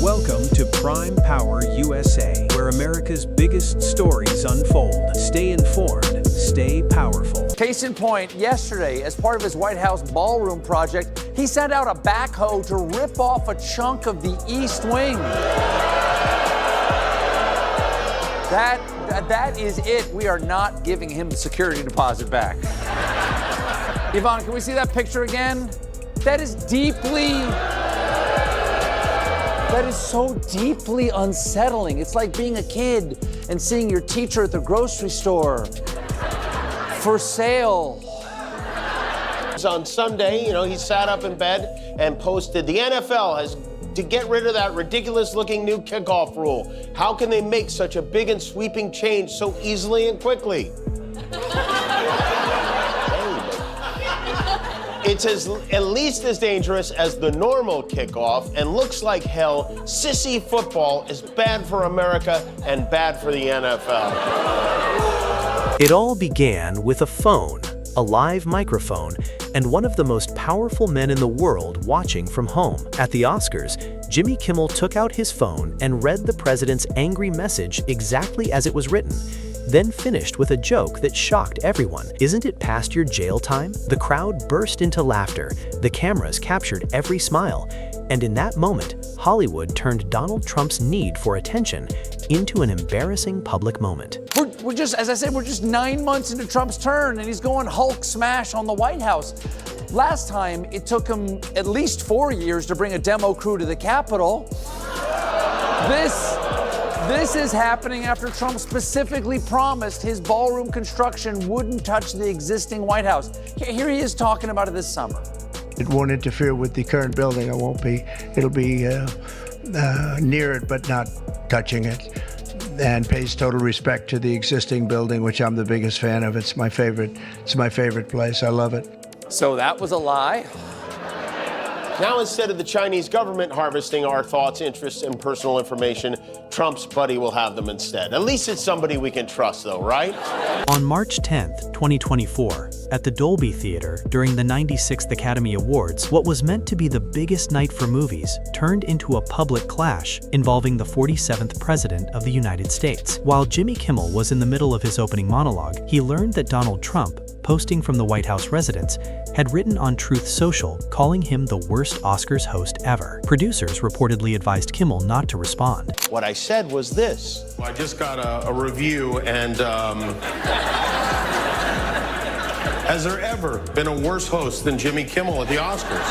Welcome to Prime Power USA, where America's biggest stories unfold. Stay informed, stay powerful. Case in point, yesterday, as part of his White House ballroom project, he sent out a backhoe to rip off a chunk of the East Wing. That is it. We are not giving him the security deposit back. Yvonne, can we see that picture again? That is so deeply unsettling. It's like being a kid and seeing your teacher at the grocery store for sale. On Sunday, he sat up in bed and posted, the NFL has to get rid of that ridiculous-looking new kickoff rule. How can they make such a big and sweeping change so easily and quickly? It's at least as dangerous as the normal kickoff and looks like hell. Sissy football is bad for America and bad for the NFL. It all began with a phone, a live microphone, and one of the most powerful men in the world watching from home. At the Oscars, Jimmy Kimmel took out his phone and read the president's angry message exactly as it was written, then finished with a joke that shocked everyone. "Isn't it past your jail time?" The crowd burst into laughter. The cameras captured every smile. And in that moment, Hollywood turned Donald Trump's need for attention into an embarrassing public moment. We're just, as I said, we're just 9 months into Trump's turn, and he's going Hulk smash on the White House. Last time, it took him at least 4 years to bring a demo crew to the Capitol. This is happening after Trump specifically promised his ballroom construction wouldn't touch the existing White House. Here he is talking about it this summer. It won't interfere with the current building. It'll be near it, but not touching it, and pays total respect to the existing building, which I'm the biggest fan of. It's my favorite place. I love it. So that was a lie. Now, instead of the Chinese government harvesting our thoughts, interests, and personal information, Trump's buddy will have them instead. At least it's somebody we can trust, though, right? On March 10th, 2024, at the Dolby Theater during the 96th Academy Awards, what was meant to be the biggest night for movies turned into a public clash involving the 47th President of the United States. While Jimmy Kimmel was in the middle of his opening monologue, he learned that Donald Trump, posting from the White House residence, had written on Truth Social calling him the worst Oscars host ever. Producers reportedly advised Kimmel not to respond. What I said was this. I just got a review, and has there ever been a worse host than Jimmy Kimmel at the Oscars?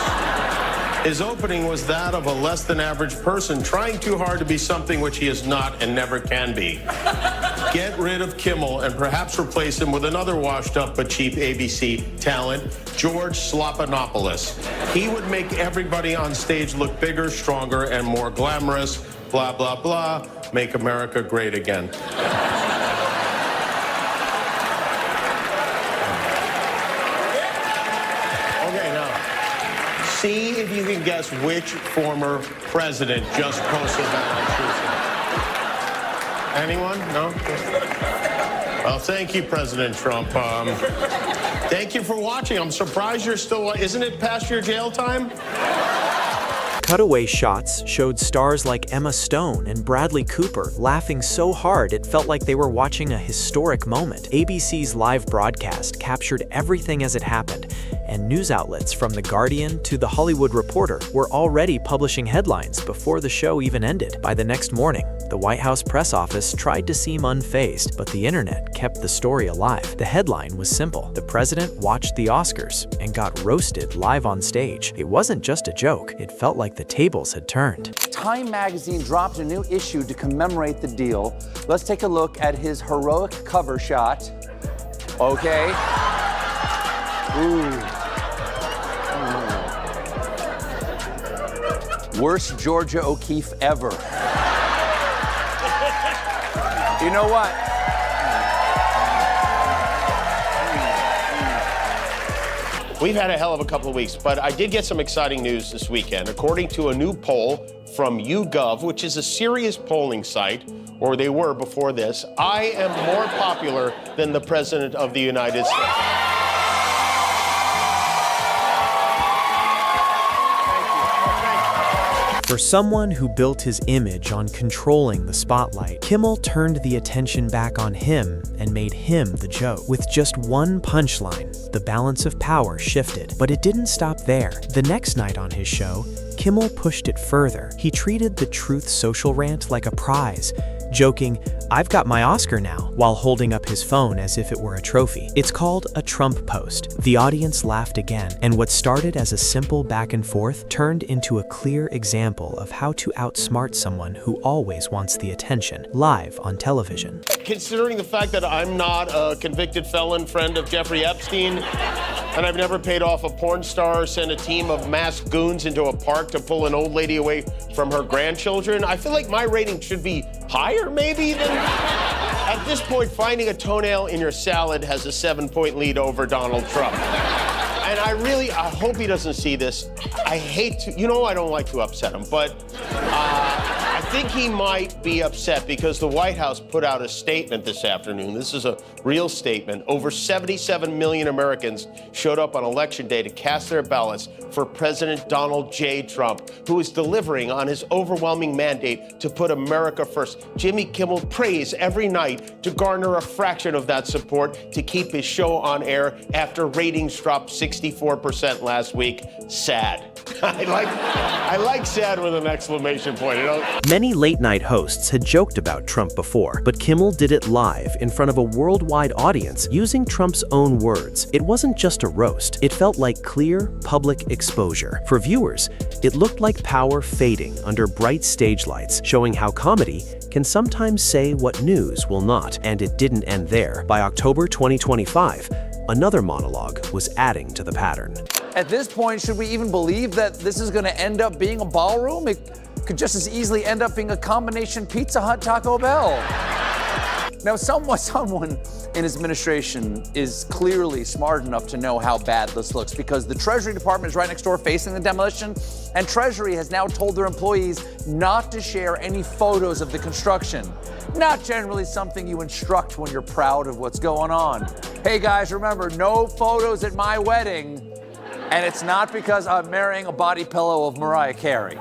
His opening was that of a less than average person trying too hard to be something which he is not and never can be. Get rid of Kimmel and perhaps replace him with another washed up but cheap ABC talent, George Slopinopoulos. He would make everybody on stage look bigger, stronger, and more glamorous. Blah, blah, blah. Make America great again. Okay, now, see if you can guess which former president just posted that on Tuesday. Anyone? No? Well, thank you, President Trump. Thank you for watching. I'm surprised you're still... Isn't it past your jail time? Cutaway shots showed stars like Emma Stone and Bradley Cooper laughing so hard it felt like they were watching a historic moment. ABC's live broadcast captured everything as it happened, and news outlets from The Guardian to The Hollywood Reporter were already publishing headlines before the show even ended. By the next morning, the White House press office tried to seem unfazed, but the internet kept the story alive. The headline was simple: the president watched the Oscars and got roasted live on stage. It wasn't just a joke, it felt like the tables had turned. Time magazine dropped a new issue to commemorate the deal. Let's take a look at his heroic cover shot. Okay. Ooh. Worst Georgia O'Keeffe ever. You know what? We've had a hell of a couple of weeks, but I did get some exciting news this weekend. According to a new poll from YouGov, which is a serious polling site, or they were before this, I am more popular than the President of the United States. For someone who built his image on controlling the spotlight, Kimmel turned the attention back on him and made him the joke. With just one punchline, the balance of power shifted. But it didn't stop there. The next night on his show, Kimmel pushed it further. He treated the Truth Social rant like a prize, joking, "I've got my Oscar now," while holding up his phone as if it were a trophy. It's called a Trump post. The audience laughed again, and what started as a simple back and forth turned into a clear example of how to outsmart someone who always wants the attention, live on television. Considering the fact that I'm not a convicted felon friend of Jeffrey Epstein, and I've never paid off a porn star or sent a team of masked goons into a park to pull an old lady away from her grandchildren, I feel like my rating should be higher, maybe, than... At this point, finding a toenail in your salad has a 7-point lead over Donald Trump. And I hope he doesn't see this. I hate to, I don't like to upset him, but I think he might be upset because the White House put out a statement this afternoon. This is a real statement. Over 77 million Americans showed up on Election Day to cast their ballots for President Donald J. Trump, who is delivering on his overwhelming mandate to put America first. Jimmy Kimmel prays every night to garner a fraction of that support to keep his show on air after ratings dropped 64% last week. Sad. I like sad with an exclamation point, Many late-night hosts had joked about Trump before, but Kimmel did it live in front of a worldwide audience using Trump's own words. It wasn't just a roast. It felt like clear, public exposure. For viewers, it looked like power fading under bright stage lights, showing how comedy can sometimes say what news will not. And it didn't end there. By October 2025, another monologue was adding to the pattern. At this point, should we even believe that this is going to end up being a ballroom? It could just as easily end up being a combination Pizza Hut Taco Bell. Now, someone in his administration is clearly smart enough to know how bad this looks because the Treasury Department is right next door facing the demolition, and Treasury has now told their employees not to share any photos of the construction. Not generally something you instruct when you're proud of what's going on. Hey guys, remember, no photos at my wedding. And it's not because I'm marrying a body pillow of Mariah Carey.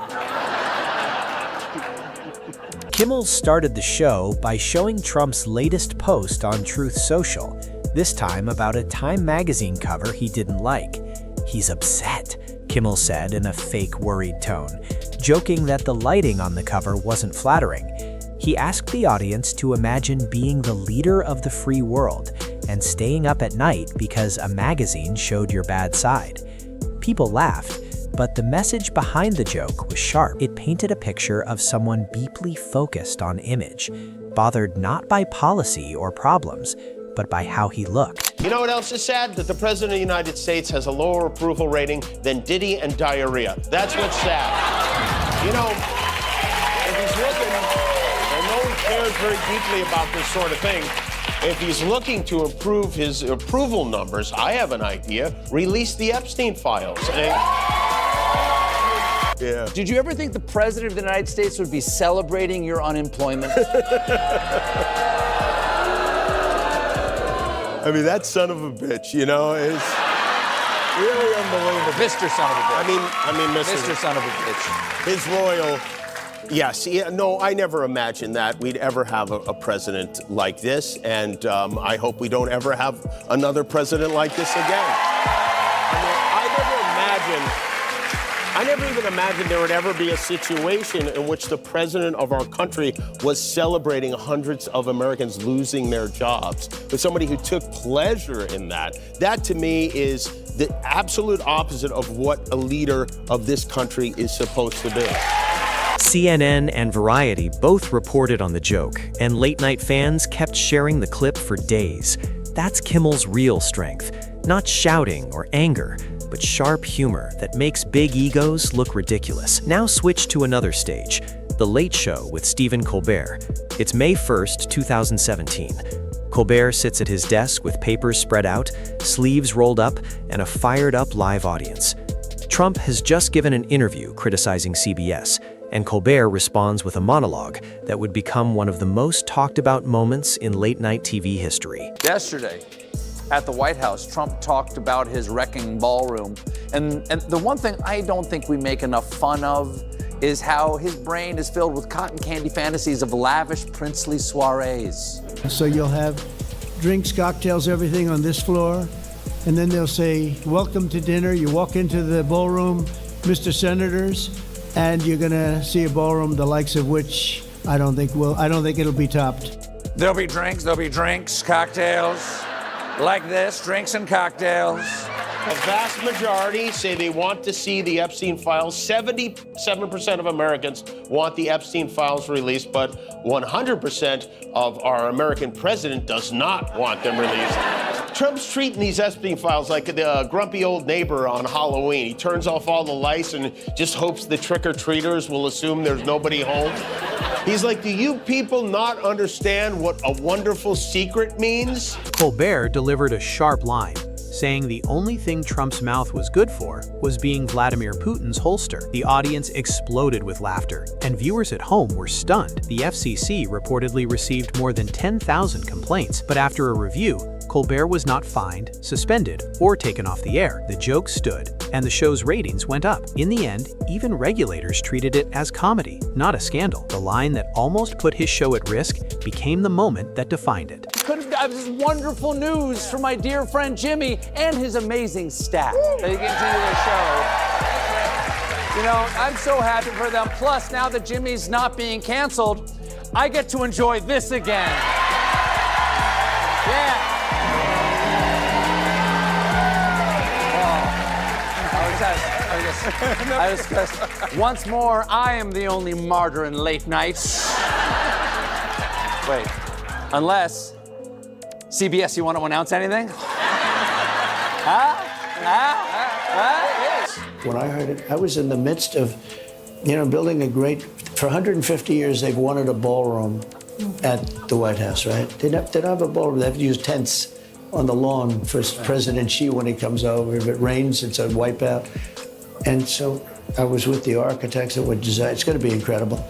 Kimmel started the show by showing Trump's latest post on Truth Social, this time about a Time magazine cover he didn't like. He's upset, Kimmel said in a fake worried tone, joking that the lighting on the cover wasn't flattering. He asked the audience to imagine being the leader of the free world and staying up at night because a magazine showed your bad side. People laughed, but the message behind the joke was sharp. It painted a picture of someone deeply focused on image, bothered not by policy or problems, but by how he looked. You know what else is sad? That the President of the United States has a lower approval rating than Diddy and diarrhea. That's what's sad. If he's looking, and no one cares very deeply about this sort of thing, if he's looking to improve his approval numbers, I have an idea. Release the Epstein files. Yeah. Did you ever think the President of the United States would be celebrating your unemployment? I mean, that son of a bitch, is really unbelievable. Mr. Son of a bitch. I mean, Mr. Son of a bitch. His royal... Yes, no, I never imagined that we'd ever have a president like this, and I hope we don't ever have another president like this again. I never even imagined there would ever be a situation in which the president of our country was celebrating hundreds of Americans losing their jobs, with somebody who took pleasure in that. That, to me, is the absolute opposite of what a leader of this country is supposed to be. CNN and Variety both reported on the joke, and late-night fans kept sharing the clip for days. That's Kimmel's real strength, not shouting or anger, but sharp humor that makes big egos look ridiculous. Now switch to another stage, The Late Show with Stephen Colbert. It's May 1st, 2017. Colbert sits at his desk with papers spread out, sleeves rolled up, and a fired-up live audience. Trump has just given an interview criticizing CBS, and Colbert responds with a monologue that would become one of the most talked about moments in late-night TV history. Yesterday, at the White House, Trump talked about his wrecking ballroom. And the one thing I don't think we make enough fun of is how his brain is filled with cotton candy fantasies of lavish princely soirees. So you'll have drinks, cocktails, everything on this floor. And then they'll say, welcome to dinner. You walk into the ballroom, Mr. Senators, and you're gonna see a ballroom the likes of which I don't think it'll be topped. There'll be drinks, cocktails, like this, drinks and cocktails. A vast majority say they want to see the Epstein files. 77% of Americans want the Epstein files released, but 100% of our American president does not want them released. Trump's treating these Epstein files like the grumpy old neighbor on Halloween. He turns off all the lights and just hopes the trick-or-treaters will assume there's nobody home. He's like, do you people not understand what a wonderful secret means? Colbert delivered a sharp line, saying the only thing Trump's mouth was good for was being Vladimir Putin's holster. The audience exploded with laughter, and viewers at home were stunned. The FCC reportedly received more than 10,000 complaints, but after a review, Colbert was not fined, suspended, or taken off the air. The joke stood, and the show's ratings went up. In the end, even regulators treated it as comedy, not a scandal. The line that almost put his show at risk became the moment that defined it. Could have this wonderful news for my dear friend Jimmy and his amazing staff. They continue their show. You know, I'm so happy for them. Plus, now that Jimmy's not being canceled, I get to enjoy this again. Yeah. I was stressed. Once more, I am the only martyr in late nights. Wait, unless CBS, you want to announce anything? When I heard it, I was in the midst of, building a great, for 150 years, they've wanted a ballroom at the White House, right? They don't have a ballroom. They have to use tents on the lawn for President Xi when he comes over. If it rains, it's a wipeout. And so I was with the architects that would design. It's going to be incredible.